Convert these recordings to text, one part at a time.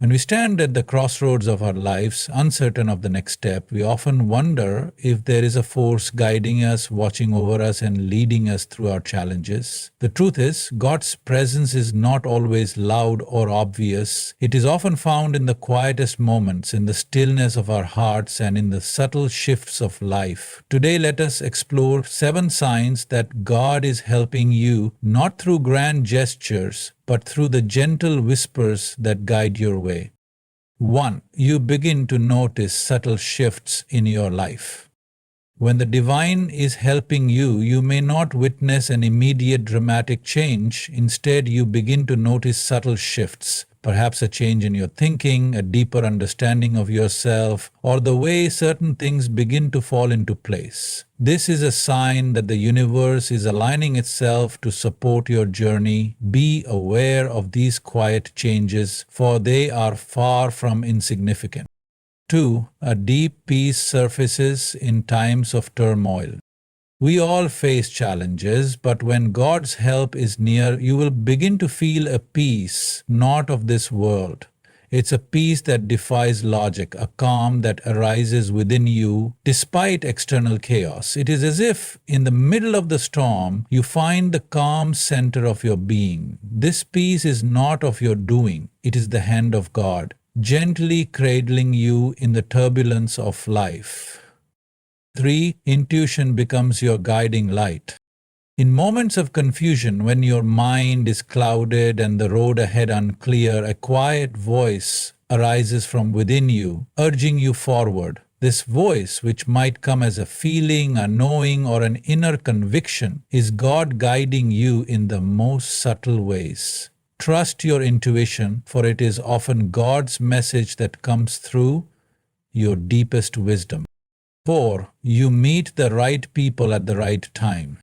When we stand at the crossroads of our lives, uncertain of the next step, we often wonder if there is a force guiding us, watching over us, and leading us through our challenges. The truth is, God's presence is not always loud or obvious. It is often found in the quietest moments, in the stillness of our hearts, and in the subtle shifts of life. Today, let us explore 7 signs that God is helping you, not through grand gestures, but through the gentle whispers that guide your way. 1. You begin to notice subtle shifts in your life. When the divine is helping you, you may not witness an immediate dramatic change. Instead, you begin to notice subtle shifts, perhaps a change in your thinking, a deeper understanding of yourself, or the way certain things begin to fall into place. This is a sign that the universe is aligning itself to support your journey. Be aware of these quiet changes, for they are far from insignificant. 2. A deep peace surfaces in times of turmoil. We all face challenges, but when God's help is near, you will begin to feel a peace not of this world. It's a peace that defies logic, a calm that arises within you despite external chaos. It is as if in the middle of the storm, you find the calm center of your being. This peace is not of your doing, it is the hand of God, gently cradling you in the turbulence of life. 3. Intuition becomes your guiding light. In moments of confusion, when your mind is clouded and the road ahead unclear, a quiet voice arises from within you, urging you forward. This voice, which might come as a feeling, a knowing, or an inner conviction, is God guiding you in the most subtle ways. Trust your intuition, for it is often God's message that comes through your deepest wisdom. 4. You meet the right people at the right time.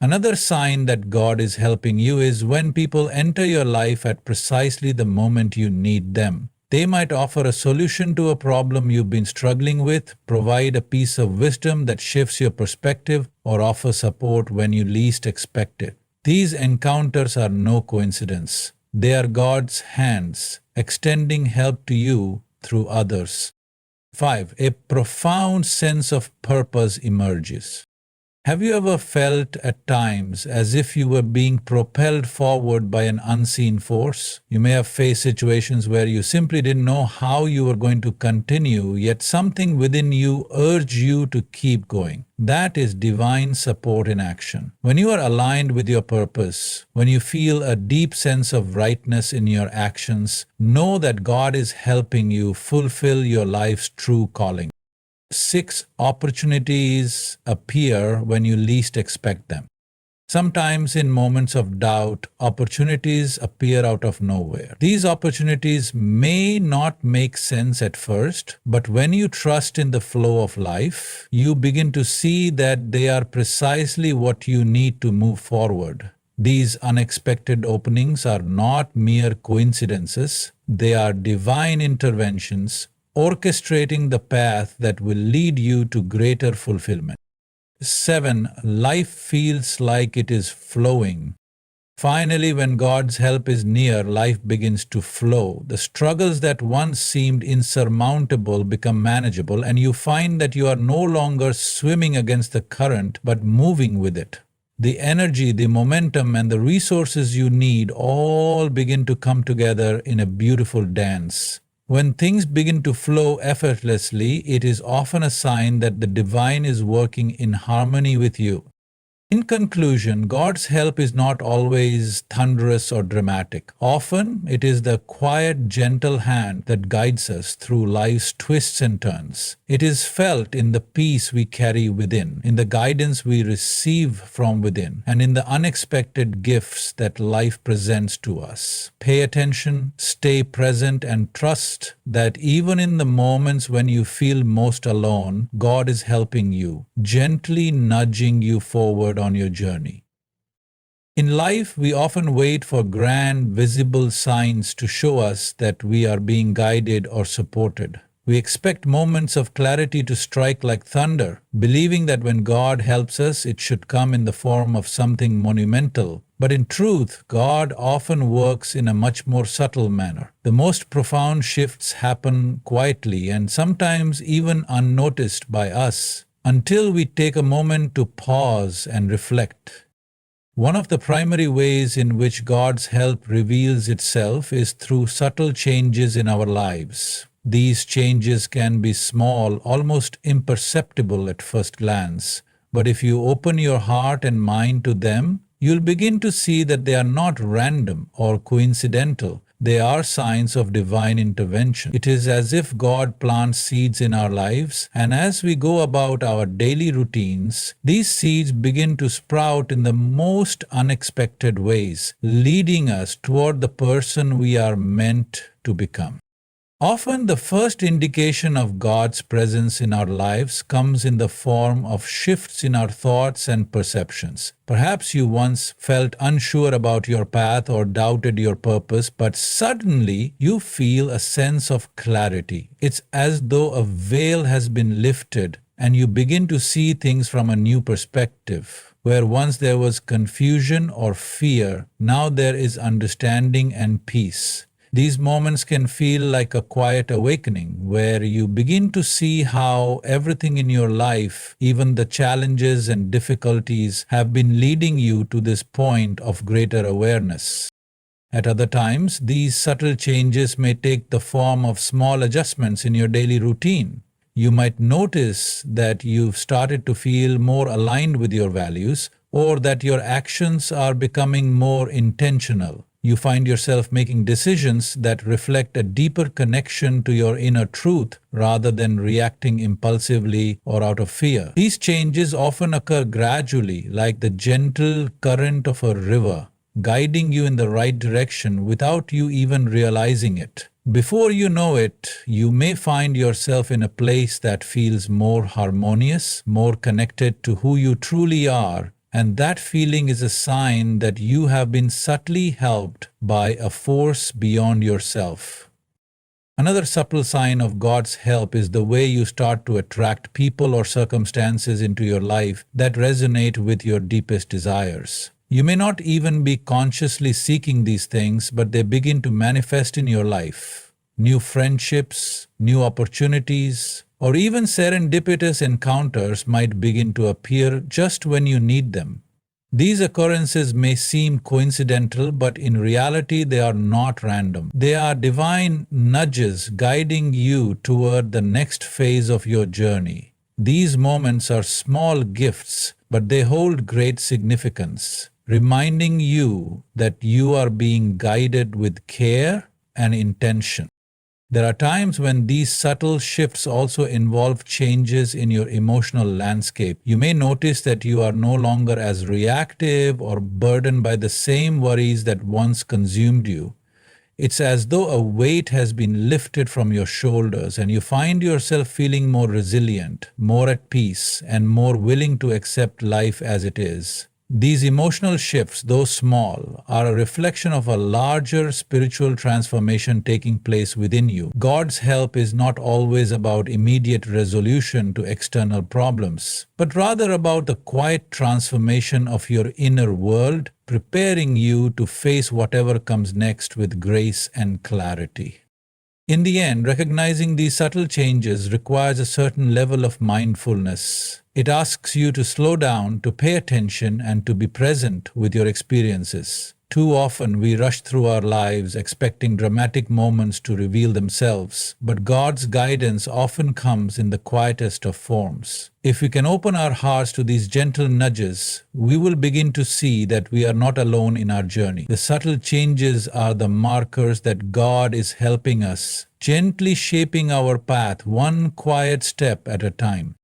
Another sign that God is helping you is when people enter your life at precisely the moment you need them. They might offer a solution to a problem you've been struggling with, provide a piece of wisdom that shifts your perspective, or offer support when you least expect it. These encounters are no coincidence. They are God's hands extending help to you through others. 5. A profound sense of purpose emerges. Have you ever felt at times as if you were being propelled forward by an unseen force? You may have faced situations where you simply didn't know how you were going to continue, yet something within you urged you to keep going. That is divine support in action. When you are aligned with your purpose, when you feel a deep sense of rightness in your actions, know that God is helping you fulfill your life's true calling. 6. Opportunities appear when you least expect them. Sometimes in moments of doubt, opportunities appear out of nowhere. These opportunities may not make sense at first, but when you trust in the flow of life, you begin to see that they are precisely what you need to move forward. These unexpected openings are not mere coincidences, they are divine interventions orchestrating the path that will lead you to greater fulfillment. 7. Life feels like it is flowing. Finally, when God's help is near, life begins to flow. The struggles that once seemed insurmountable become manageable, and you find that you are no longer swimming against the current, but moving with it. The energy, the momentum, and the resources you need all begin to come together in a beautiful dance. When things begin to flow effortlessly, it is often a sign that the divine is working in harmony with you. In conclusion, God's help is not always thunderous or dramatic. Often, it is the quiet, gentle hand that guides us through life's twists and turns. It is felt in the peace we carry within, in the guidance we receive from within, and in the unexpected gifts that life presents to us. Pay attention, stay present, and trust that even in the moments when you feel most alone, God is helping you, gently nudging you forward on your journey. In life, we often wait for grand, visible signs to show us that we are being guided or supported. We expect moments of clarity to strike like thunder, believing that when God helps us, it should come in the form of something monumental. But in truth, God often works in a much more subtle manner. The most profound shifts happen quietly and sometimes even unnoticed by us until we take a moment to pause and reflect. One of the primary ways in which God's help reveals itself is through subtle changes in our lives. These changes can be small, almost imperceptible at first glance, but if you open your heart and mind to them, you'll begin to see that they are not random or coincidental. They are signs of divine intervention. It is as if God plants seeds in our lives, and as we go about our daily routines, these seeds begin to sprout in the most unexpected ways, leading us toward the person we are meant to become. Often the first indication of God's presence in our lives comes in the form of shifts in our thoughts and perceptions. Perhaps you once felt unsure about your path or doubted your purpose, but suddenly you feel a sense of clarity. It's as though a veil has been lifted and you begin to see things from a new perspective. Where once there was confusion or fear, now there is understanding and peace. These moments can feel like a quiet awakening where you begin to see how everything in your life, even the challenges and difficulties, have been leading you to this point of greater awareness. At other times, these subtle changes may take the form of small adjustments in your daily routine. You might notice that you've started to feel more aligned with your values, or that your actions are becoming more intentional. You find yourself making decisions that reflect a deeper connection to your inner truth rather than reacting impulsively or out of fear. These changes often occur gradually, like the gentle current of a river, guiding you in the right direction without you even realizing it. Before you know it, you may find yourself in a place that feels more harmonious, more connected to who you truly are, and that feeling is a sign that you have been subtly helped by a force beyond yourself. Another subtle sign of God's help is the way you start to attract people or circumstances into your life that resonate with your deepest desires. You may not even be consciously seeking these things, but they begin to manifest in your life. New friendships, new opportunities, or even serendipitous encounters might begin to appear just when you need them. These occurrences may seem coincidental, but in reality they are not random. They are divine nudges guiding you toward the next phase of your journey. These moments are small gifts, but they hold great significance, reminding you that you are being guided with care and intention. There are times when these subtle shifts also involve changes in your emotional landscape. You may notice that you are no longer as reactive or burdened by the same worries that once consumed you. It's as though a weight has been lifted from your shoulders and you find yourself feeling more resilient, more at peace, and more willing to accept life as it is. These emotional shifts, though small, are a reflection of a larger spiritual transformation taking place within you. God's help is not always about immediate resolution to external problems, but rather about the quiet transformation of your inner world, preparing you to face whatever comes next with grace and clarity. In the end, recognizing these subtle changes requires a certain level of mindfulness. It asks you to slow down, to pay attention, and to be present with your experiences. Too often we rush through our lives expecting dramatic moments to reveal themselves, but God's guidance often comes in the quietest of forms. If we can open our hearts to these gentle nudges, we will begin to see that we are not alone in our journey. The subtle changes are the markers that God is helping us, gently shaping our path one quiet step at a time.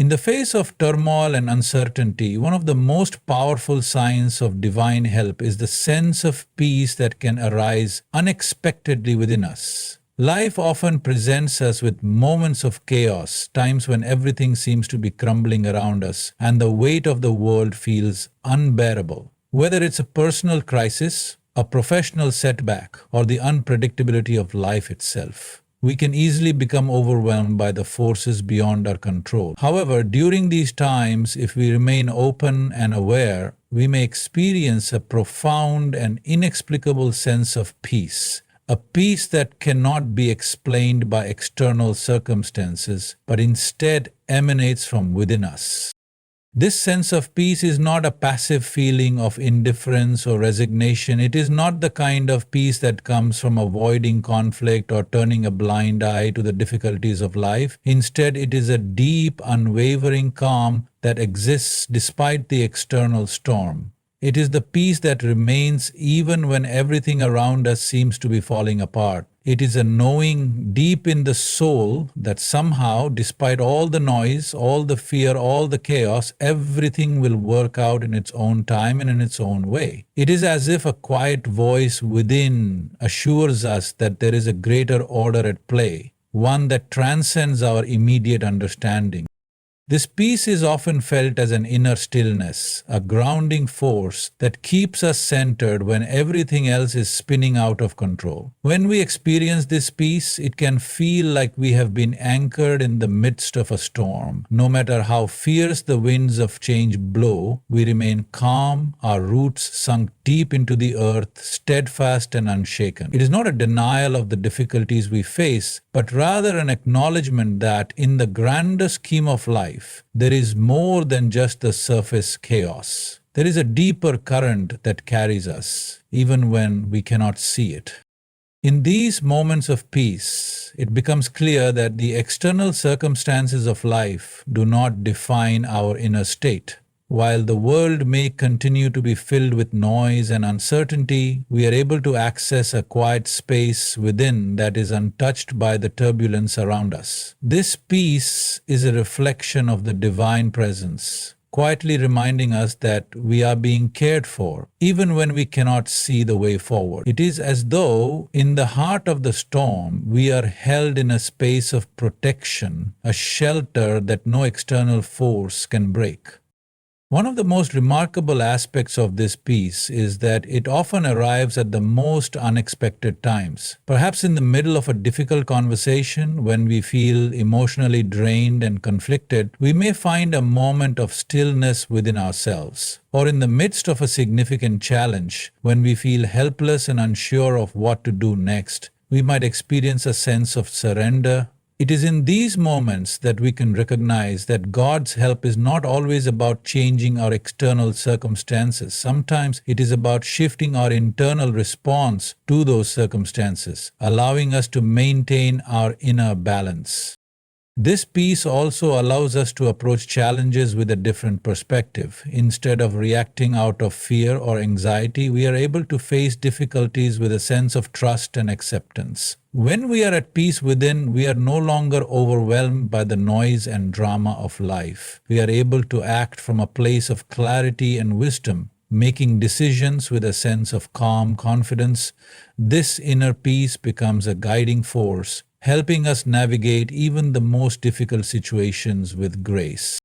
In the face of turmoil and uncertainty, one of the most powerful signs of divine help is the sense of peace that can arise unexpectedly within us. Life often presents us with moments of chaos, times when everything seems to be crumbling around us and the weight of the world feels unbearable. Whether it's a personal crisis, a professional setback, or the unpredictability of life itself. we can easily become overwhelmed by the forces beyond our control. However, during these times, if we remain open and aware, we may experience a profound and inexplicable sense of peace. A peace that cannot be explained by external circumstances, but instead emanates from within us. This sense of peace is not a passive feeling of indifference or resignation. It is not the kind of peace that comes from avoiding conflict or turning a blind eye to the difficulties of life. Instead, it is a deep, unwavering calm that exists despite the external storm. It is the peace that remains even when everything around us seems to be falling apart. It is a knowing deep in the soul that somehow, despite all the noise, all the fear, all the chaos, everything will work out in its own time and in its own way. It is as if a quiet voice within assures us that there is a greater order at play, one that transcends our immediate understanding. This peace is often felt as an inner stillness, a grounding force that keeps us centered when everything else is spinning out of control. When we experience this peace, it can feel like we have been anchored in the midst of a storm. No matter how fierce the winds of change blow, we remain calm, our roots sunk deep into the earth, steadfast and unshaken. It is not a denial of the difficulties we face, but rather an acknowledgement that in the grander scheme of life, there is more than just the surface chaos. There is a deeper current that carries us, even when we cannot see it. In these moments of peace, it becomes clear that the external circumstances of life do not define our inner state. While the world may continue to be filled with noise and uncertainty, we are able to access a quiet space within that is untouched by the turbulence around us. This peace is a reflection of the divine presence, quietly reminding us that we are being cared for, even when we cannot see the way forward. It is as though, in the heart of the storm, we are held in a space of protection, a shelter that no external force can break. One of the most remarkable aspects of this peace is that it often arrives at the most unexpected times. Perhaps in the middle of a difficult conversation, when we feel emotionally drained and conflicted, we may find a moment of stillness within ourselves. Or in the midst of a significant challenge, when we feel helpless and unsure of what to do next, we might experience a sense of surrender. It is in these moments that we can recognize that God's help is not always about changing our external circumstances. Sometimes it is about shifting our internal response to those circumstances, allowing us to maintain our inner balance. This peace also allows us to approach challenges with a different perspective. Instead of reacting out of fear or anxiety, we are able to face difficulties with a sense of trust and acceptance. When we are at peace within, we are no longer overwhelmed by the noise and drama of life. We are able to act from a place of clarity and wisdom, making decisions with a sense of calm confidence. This inner peace becomes a guiding force, helping us navigate even the most difficult situations with grace.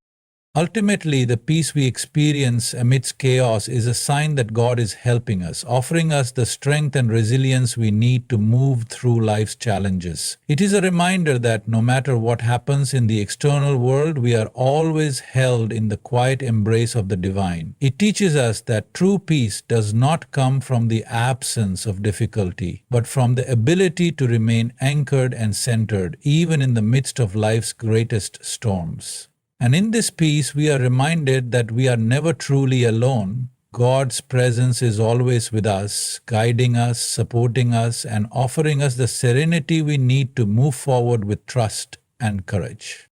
Ultimately, the peace we experience amidst chaos is a sign that God is helping us, offering us the strength and resilience we need to move through life's challenges. It is a reminder that no matter what happens in the external world, we are always held in the quiet embrace of the divine. It teaches us that true peace does not come from the absence of difficulty, but from the ability to remain anchored and centered, even in the midst of life's greatest storms. And in this peace, we are reminded that we are never truly alone. God's presence is always with us, guiding us, supporting us, and offering us the serenity we need to move forward with trust and courage.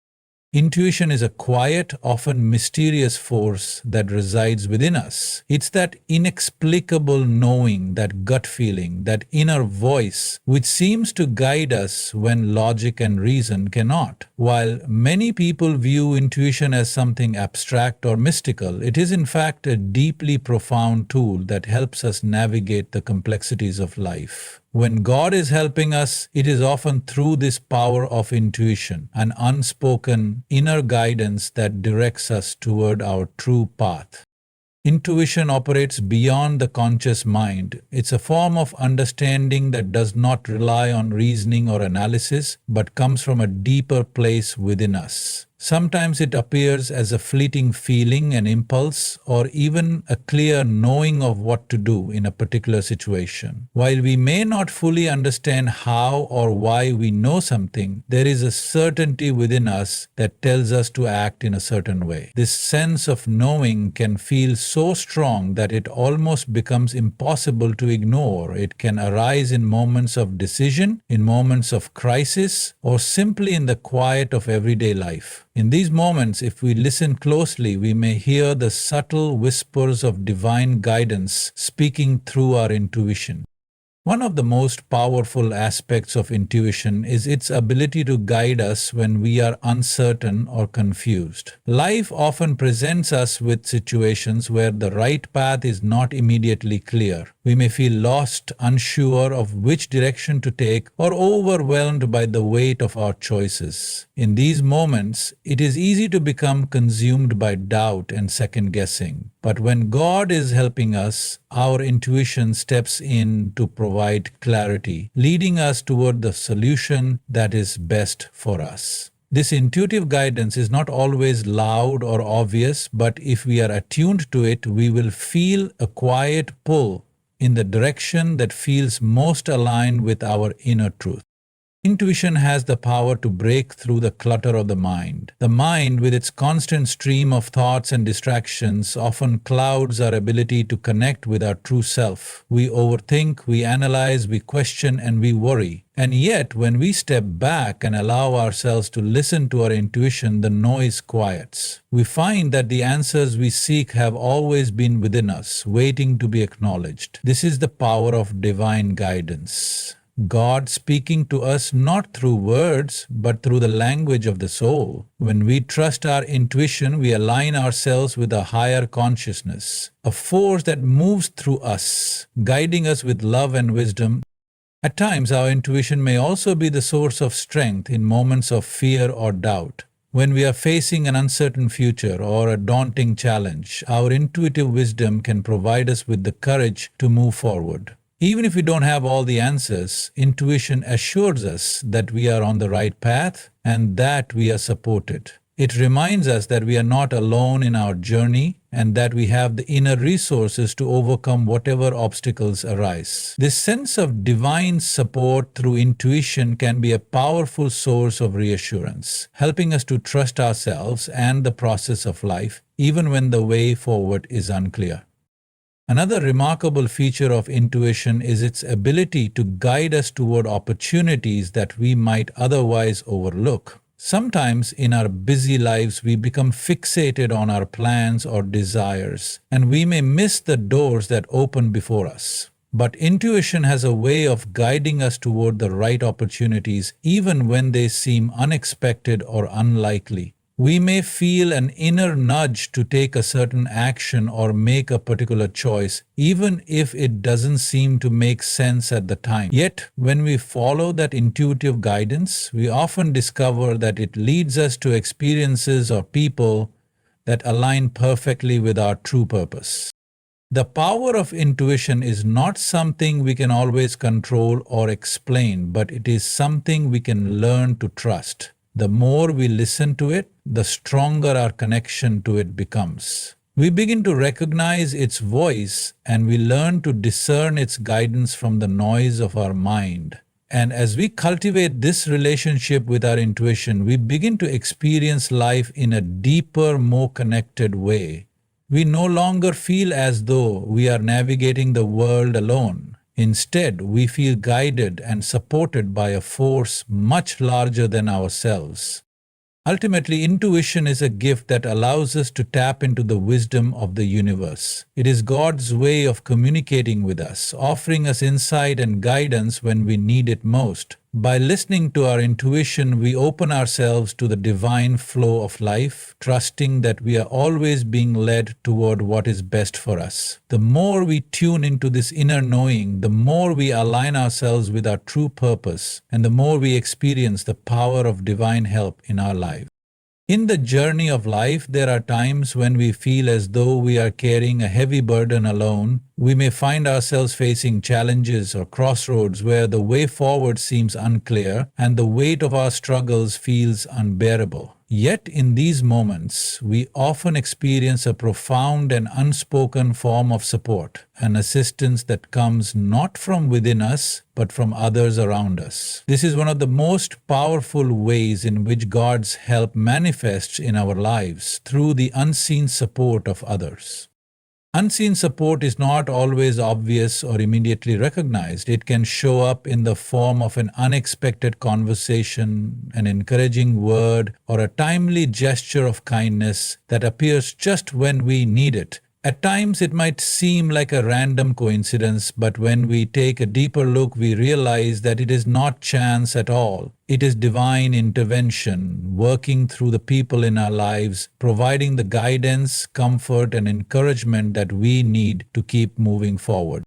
Intuition is a quiet, often mysterious force that resides within us. It's that inexplicable knowing, that gut feeling, that inner voice, which seems to guide us when logic and reason cannot. While many people view intuition as something abstract or mystical, it is in fact a deeply profound tool that helps us navigate the complexities of life. When God is helping us, it is often through this power of intuition, an unspoken inner guidance that directs us toward our true path. Intuition operates beyond the conscious mind. It's a form of understanding that does not rely on reasoning or analysis, but comes from a deeper place within us. Sometimes it appears as a fleeting feeling, an impulse, or even a clear knowing of what to do in a particular situation. While we may not fully understand how or why we know something, there is a certainty within us that tells us to act in a certain way. This sense of knowing can feel so strong that it almost becomes impossible to ignore. It can arise in moments of decision, in moments of crisis, or simply in the quiet of everyday life. In these moments, if we listen closely, we may hear the subtle whispers of divine guidance speaking through our intuition. One of the most powerful aspects of intuition is its ability to guide us when we are uncertain or confused. Life often presents us with situations where the right path is not immediately clear. We may feel lost, unsure of which direction to take, or overwhelmed by the weight of our choices. In these moments, it is easy to become consumed by doubt and second guessing. But when God is helping us, our intuition steps in to provide clarity, leading us toward the solution that is best for us. This intuitive guidance is not always loud or obvious, but if we are attuned to it, we will feel a quiet pull in the direction that feels most aligned with our inner truth. Intuition has the power to break through the clutter of the mind. The mind, with its constant stream of thoughts and distractions, often clouds our ability to connect with our true self. We overthink, we analyze, we question, and we worry. And yet, when we step back and allow ourselves to listen to our intuition, the noise quiets. We find that the answers we seek have always been within us, waiting to be acknowledged. This is the power of divine guidance. God speaking to us not through words, but through the language of the soul. When we trust our intuition, we align ourselves with a higher consciousness, a force that moves through us, guiding us with love and wisdom. At times, our intuition may also be the source of strength in moments of fear or doubt. When we are facing an uncertain future or a daunting challenge, our intuitive wisdom can provide us with the courage to move forward. Even if we don't have all the answers, intuition assures us that we are on the right path and that we are supported. It reminds us that we are not alone in our journey and that we have the inner resources to overcome whatever obstacles arise. This sense of divine support through intuition can be a powerful source of reassurance, helping us to trust ourselves and the process of life, even when the way forward is unclear. Another remarkable feature of intuition is its ability to guide us toward opportunities that we might otherwise overlook. Sometimes in our busy lives, we become fixated on our plans or desires, and we may miss the doors that open before us. But intuition has a way of guiding us toward the right opportunities, even when they seem unexpected or unlikely. We may feel an inner nudge to take a certain action or make a particular choice, even if it doesn't seem to make sense at the time. Yet, when we follow that intuitive guidance, we often discover that it leads us to experiences or people that align perfectly with our true purpose. The power of intuition is not something we can always control or explain, but it is something we can learn to trust. The more we listen to it, the stronger our connection to it becomes. We begin to recognize its voice and we learn to discern its guidance from the noise of our mind. And as we cultivate this relationship with our intuition, we begin to experience life in a deeper, more connected way. We no longer feel as though we are navigating the world alone. Instead, we feel guided and supported by a force much larger than ourselves. Ultimately, intuition is a gift that allows us to tap into the wisdom of the universe. It is God's way of communicating with us, offering us insight and guidance when we need it most. By listening to our intuition, we open ourselves to the divine flow of life, trusting that we are always being led toward what is best for us. The more we tune into this inner knowing, the more we align ourselves with our true purpose, and the more we experience the power of divine help in our lives. In the journey of life, there are times when we feel as though we are carrying a heavy burden alone. We may find ourselves facing challenges or crossroads where the way forward seems unclear and the weight of our struggles feels unbearable. Yet, in these moments, we often experience a profound and unspoken form of support, an assistance that comes not from within us, but from others around us. This is one of the most powerful ways in which God's help manifests in our lives, through the unseen support of others. Unseen support is not always obvious or immediately recognized. It can show up in the form of an unexpected conversation, an encouraging word, or a timely gesture of kindness that appears just when we need it. At times, it might seem like a random coincidence, but when we take a deeper look, we realize that it is not chance at all. It is divine intervention, working through the people in our lives, providing the guidance, comfort, and encouragement that we need to keep moving forward.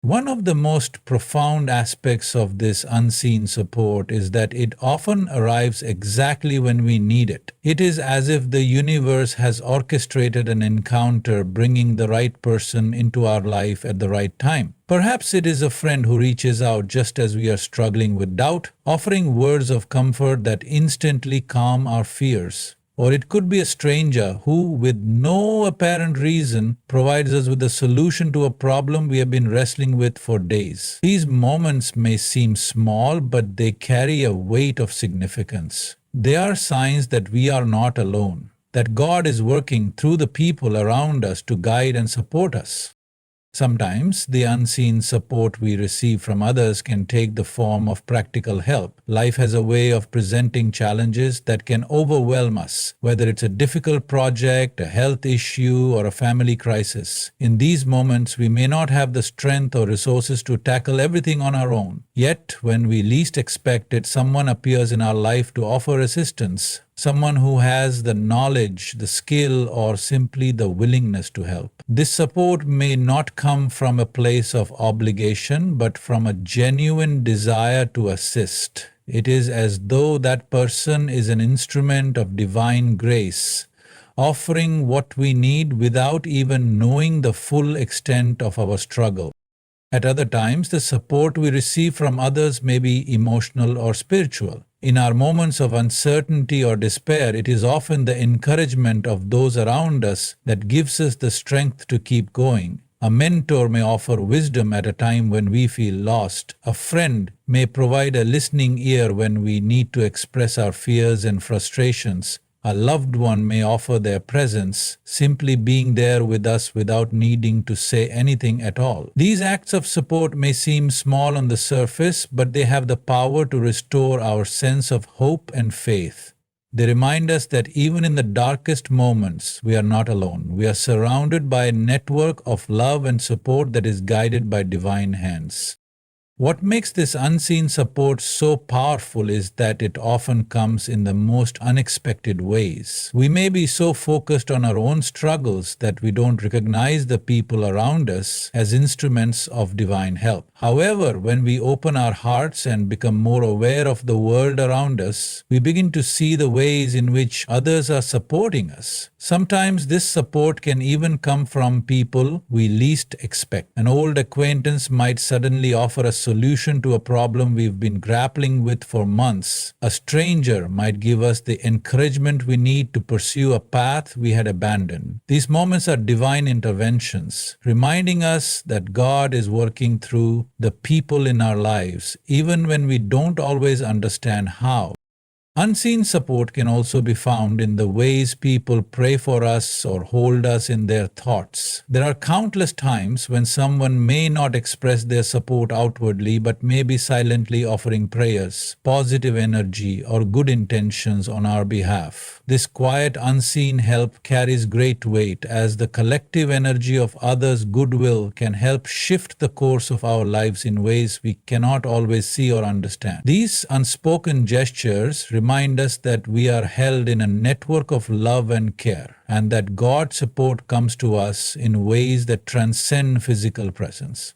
One of the most profound aspects of this unseen support is that it often arrives exactly when we need it. It is as if the universe has orchestrated an encounter, bringing the right person into our life at the right time. Perhaps it is a friend who reaches out just as we are struggling with doubt, offering words of comfort that instantly calm our fears. Or it could be a stranger who, with no apparent reason, provides us with a solution to a problem we have been wrestling with for days. These moments may seem small, but they carry a weight of significance. They are signs that we are not alone, that God is working through the people around us to guide and support us. Sometimes the unseen support we receive from others can take the form of practical help. Life has a way of presenting challenges that can overwhelm us, whether it's a difficult project, a health issue, or a family crisis. In these moments, we may not have the strength or resources to tackle everything on our own. Yet, when we least expect it, someone appears in our life to offer assistance. Someone who has the knowledge, the skill, or simply the willingness to help. This support may not come from a place of obligation, but from a genuine desire to assist. It is as though that person is an instrument of divine grace, offering what we need without even knowing the full extent of our struggle. At other times, the support we receive from others may be emotional or spiritual. In our moments of uncertainty or despair, it is often the encouragement of those around us that gives us the strength to keep going. A mentor may offer wisdom at a time when we feel lost. A friend may provide a listening ear when we need to express our fears and frustrations. A loved one may offer their presence, simply being there with us without needing to say anything at all. These acts of support may seem small on the surface, but they have the power to restore our sense of hope and faith. They remind us that even in the darkest moments, we are not alone. We are surrounded by a network of love and support that is guided by divine hands. What makes this unseen support so powerful is that it often comes in the most unexpected ways. We may be so focused on our own struggles that we don't recognize the people around us as instruments of divine help. However, when we open our hearts and become more aware of the world around us, we begin to see the ways in which others are supporting us. Sometimes this support can even come from people we least expect. An old acquaintance might suddenly offer a solution to a problem we've been grappling with for months. A stranger might give us the encouragement we need to pursue a path we had abandoned. These moments are divine interventions, reminding us that God is working through the people in our lives, even when we don't always understand how. Unseen support can also be found in the ways people pray for us or hold us in their thoughts. There are countless times when someone may not express their support outwardly but may be silently offering prayers, positive energy, or good intentions on our behalf. This quiet, unseen help carries great weight, as the collective energy of others' goodwill can help shift the course of our lives in ways we cannot always see or understand. These unspoken gestures remind us that we are held in a network of love and care, and that God's support comes to us in ways that transcend physical presence.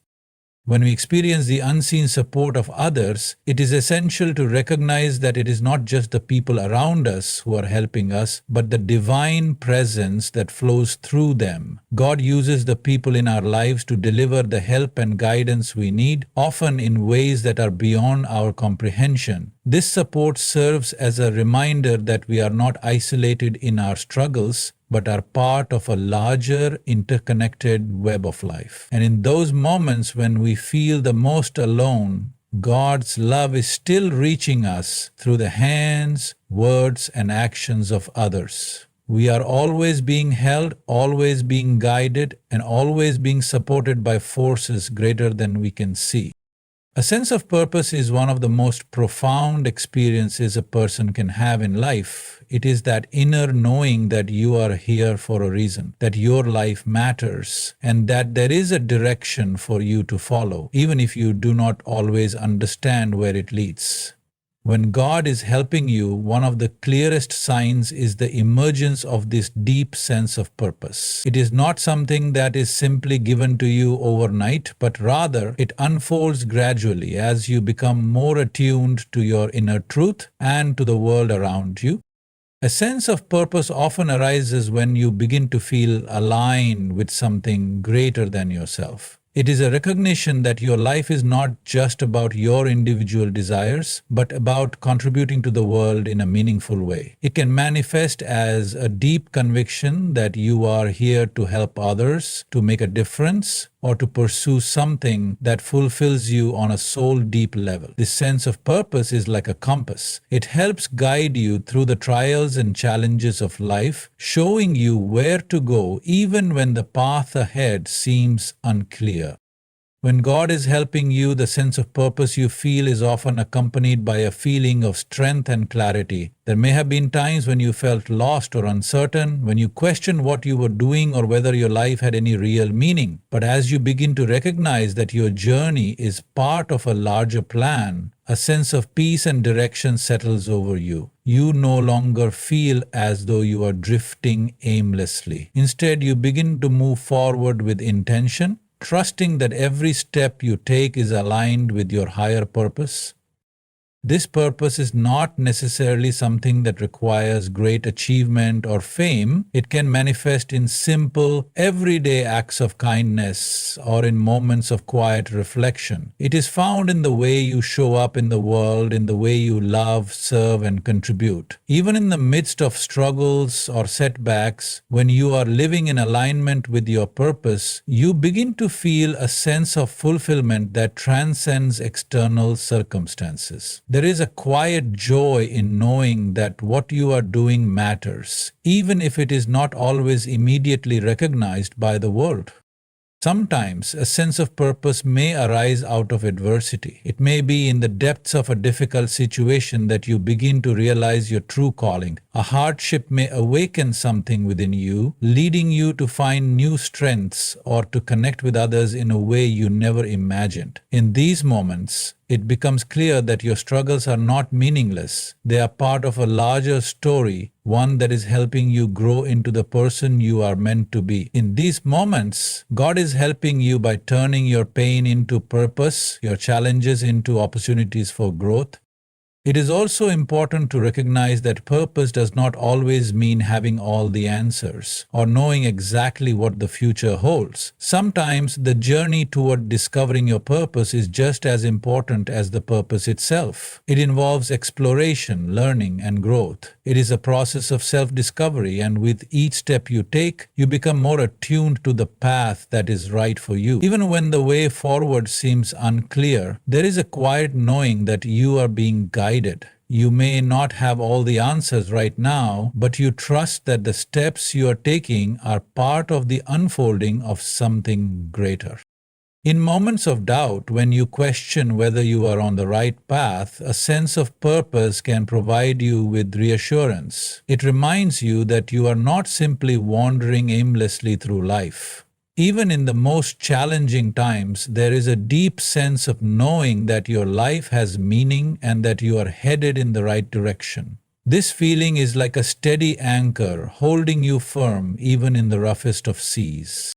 When we experience the unseen support of others, it is essential to recognize that it is not just the people around us who are helping us, but the divine presence that flows through them. God uses the people in our lives to deliver the help and guidance we need, often in ways that are beyond our comprehension. This support serves as a reminder that we are not isolated in our struggles, but are part of a larger interconnected web of life. And in those moments when we feel the most alone, God's love is still reaching us through the hands, words, and actions of others. We are always being held, always being guided, and always being supported by forces greater than we can see. A sense of purpose is one of the most profound experiences a person can have in life. It is that inner knowing that you are here for a reason, that your life matters, and that there is a direction for you to follow, even if you do not always understand where it leads. When God is helping you, one of the clearest signs is the emergence of this deep sense of purpose. It is not something that is simply given to you overnight, but rather it unfolds gradually as you become more attuned to your inner truth and to the world around you. A sense of purpose often arises when you begin to feel aligned with something greater than yourself. It is a recognition that your life is not just about your individual desires, but about contributing to the world in a meaningful way. It can manifest as a deep conviction that you are here to help others, to make a difference, or to pursue something that fulfills you on a soul-deep level. This sense of purpose is like a compass. It helps guide you through the trials and challenges of life, showing you where to go even when the path ahead seems unclear. When God is helping you, the sense of purpose you feel is often accompanied by a feeling of strength and clarity. There may have been times when you felt lost or uncertain, when you questioned what you were doing or whether your life had any real meaning. But as you begin to recognize that your journey is part of a larger plan, a sense of peace and direction settles over you. You no longer feel as though you are drifting aimlessly. Instead, you begin to move forward with intention, trusting that every step you take is aligned with your higher purpose. This purpose is not necessarily something that requires great achievement or fame. It can manifest in simple, everyday acts of kindness or in moments of quiet reflection. It is found in the way you show up in the world, in the way you love, serve, and contribute. Even in the midst of struggles or setbacks, when you are living in alignment with your purpose, you begin to feel a sense of fulfillment that transcends external circumstances. There is a quiet joy in knowing that what you are doing matters, even if it is not always immediately recognized by the world. Sometimes a sense of purpose may arise out of adversity. It may be in the depths of a difficult situation that you begin to realize your true calling. A hardship may awaken something within you, leading you to find new strengths or to connect with others in a way you never imagined. In these moments, it becomes clear that your struggles are not meaningless. They are part of a larger story, one that is helping you grow into the person you are meant to be. In these moments, God is helping you by turning your pain into purpose, your challenges into opportunities for growth. It is also important to recognize that purpose does not always mean having all the answers or knowing exactly what the future holds. Sometimes the journey toward discovering your purpose is just as important as the purpose itself. It involves exploration, learning, and growth. It is a process of self-discovery, and with each step you take, you become more attuned to the path that is right for you. Even when the way forward seems unclear, there is a quiet knowing that you are being guided. You may not have all the answers right now, but you trust that the steps you are taking are part of the unfolding of something greater. In moments of doubt, when you question whether you are on the right path, a sense of purpose can provide you with reassurance. It reminds you that you are not simply wandering aimlessly through life. Even in the most challenging times, there is a deep sense of knowing that your life has meaning and that you are headed in the right direction. This feeling is like a steady anchor, holding you firm even in the roughest of seas.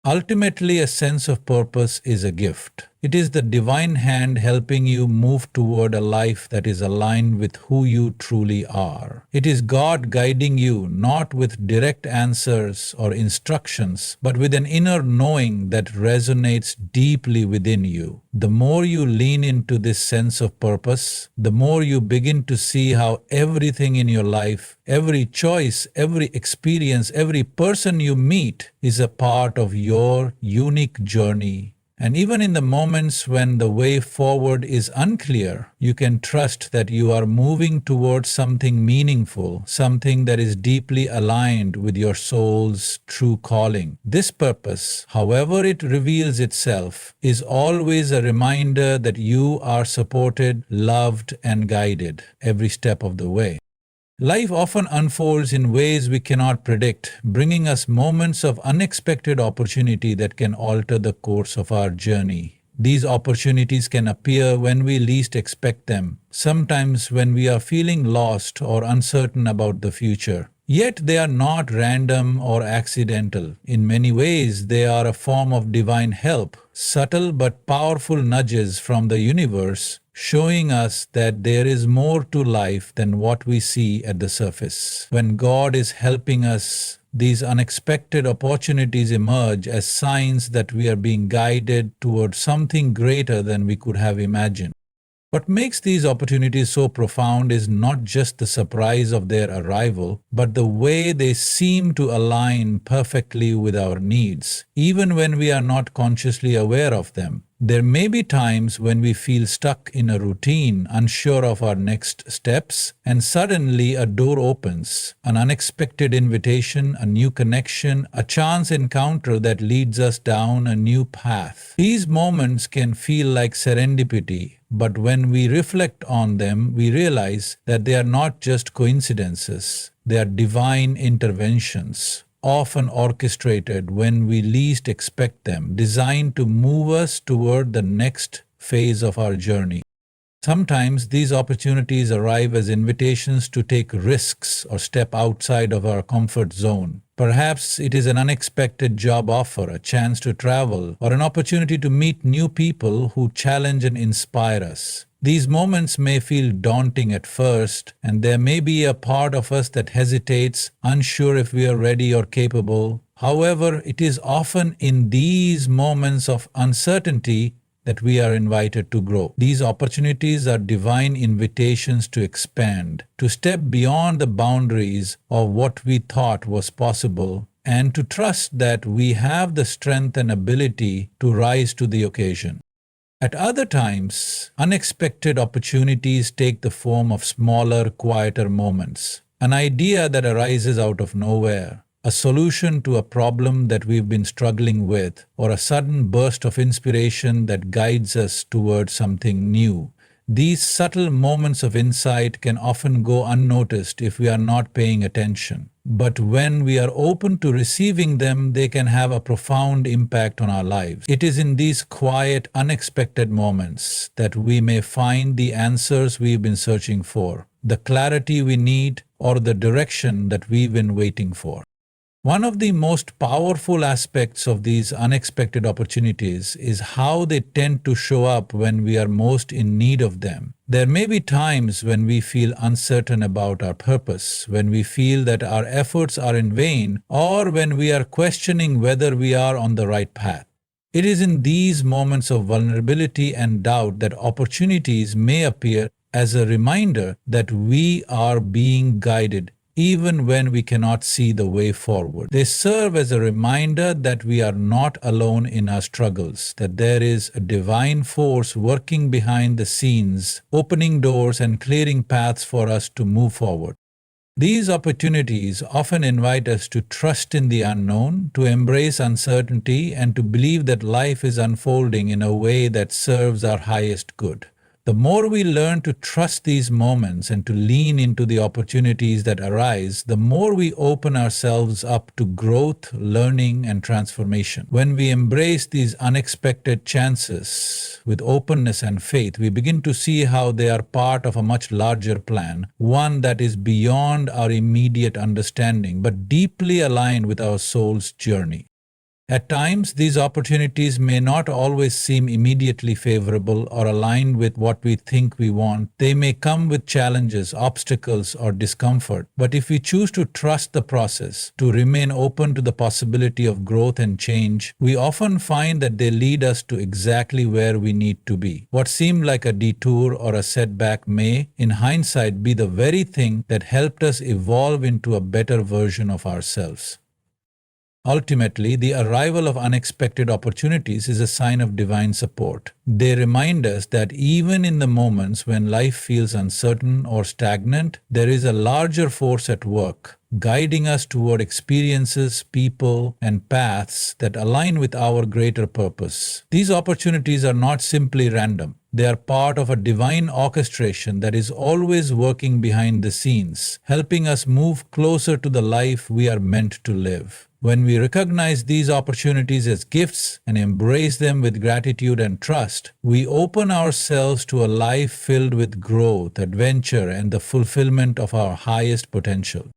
Ultimately, a sense of purpose is a gift. It is the divine hand helping you move toward a life that is aligned with who you truly are. It is God guiding you not with direct answers or instructions, but with an inner knowing that resonates deeply within you. The more you lean into this sense of purpose, the more you begin to see how everything in your life, every choice, every experience, every person you meet is a part of your unique journey. And even in the moments when the way forward is unclear, you can trust that you are moving towards something meaningful, something that is deeply aligned with your soul's true calling. This purpose, however it reveals itself, is always a reminder that you are supported, loved, and guided every step of the way. Life often unfolds in ways we cannot predict, bringing us moments of unexpected opportunity that can alter the course of our journey. These opportunities can appear when we least expect them, sometimes when we are feeling lost or uncertain about the future. Yet they are not random or accidental. In many ways, they are a form of divine help, subtle but powerful nudges from the universe, showing us that there is more to life than what we see at the surface. When God is helping us, these unexpected opportunities emerge as signs that we are being guided towards something greater than we could have imagined. What makes these opportunities so profound is not just the surprise of their arrival, but the way they seem to align perfectly with our needs, even when we are not consciously aware of them. There may be times when we feel stuck in a routine, unsure of our next steps, and suddenly a door opens, an unexpected invitation, a new connection, a chance encounter that leads us down a new path. These moments can feel like serendipity, but when we reflect on them, we realize that they are not just coincidences, they are divine interventions, often orchestrated when we least expect them, designed to move us toward the next phase of our journey. Sometimes these opportunities arrive as invitations to take risks or step outside of our comfort zone. Perhaps it is an unexpected job offer, a chance to travel, or an opportunity to meet new people who challenge and inspire us. These moments may feel daunting at first, and there may be a part of us that hesitates, unsure if we are ready or capable. However, it is often in these moments of uncertainty that we are invited to grow. These opportunities are divine invitations to expand, to step beyond the boundaries of what we thought was possible, and to trust that we have the strength and ability to rise to the occasion. At other times, unexpected opportunities take the form of smaller, quieter moments. An idea that arises out of nowhere, a solution to a problem that we've been struggling with, or a sudden burst of inspiration that guides us towards something new. These subtle moments of insight can often go unnoticed if we are not paying attention. But when we are open to receiving them, they can have a profound impact on our lives. It is in these quiet, unexpected moments that we may find the answers we've been searching for, the clarity we need, or the direction that we've been waiting for. One of the most powerful aspects of these unexpected opportunities is how they tend to show up when we are most in need of them. There may be times when we feel uncertain about our purpose, when we feel that our efforts are in vain, or when we are questioning whether we are on the right path. It is in these moments of vulnerability and doubt that opportunities may appear as a reminder that we are being guided even when we cannot see the way forward. They serve as a reminder that we are not alone in our struggles, that there is a divine force working behind the scenes, opening doors and clearing paths for us to move forward. These opportunities often invite us to trust in the unknown, to embrace uncertainty, and to believe that life is unfolding in a way that serves our highest good. The more we learn to trust these moments and to lean into the opportunities that arise, the more we open ourselves up to growth, learning, and transformation. When we embrace these unexpected chances with openness and faith, we begin to see how they are part of a much larger plan, one that is beyond our immediate understanding, but deeply aligned with our soul's journey. At times, these opportunities may not always seem immediately favorable or aligned with what we think we want. They may come with challenges, obstacles, or discomfort. But if we choose to trust the process, to remain open to the possibility of growth and change, we often find that they lead us to exactly where we need to be. What seemed like a detour or a setback may, in hindsight, be the very thing that helped us evolve into a better version of ourselves. Ultimately, the arrival of unexpected opportunities is a sign of divine support. They remind us that even in the moments when life feels uncertain or stagnant, there is a larger force at work, guiding us toward experiences, people, and paths that align with our greater purpose. These opportunities are not simply random. They are part of a divine orchestration that is always working behind the scenes, helping us move closer to the life we are meant to live. When we recognize these opportunities as gifts and embrace them with gratitude and trust, we open ourselves to a life filled with growth, adventure, and the fulfillment of our highest potential.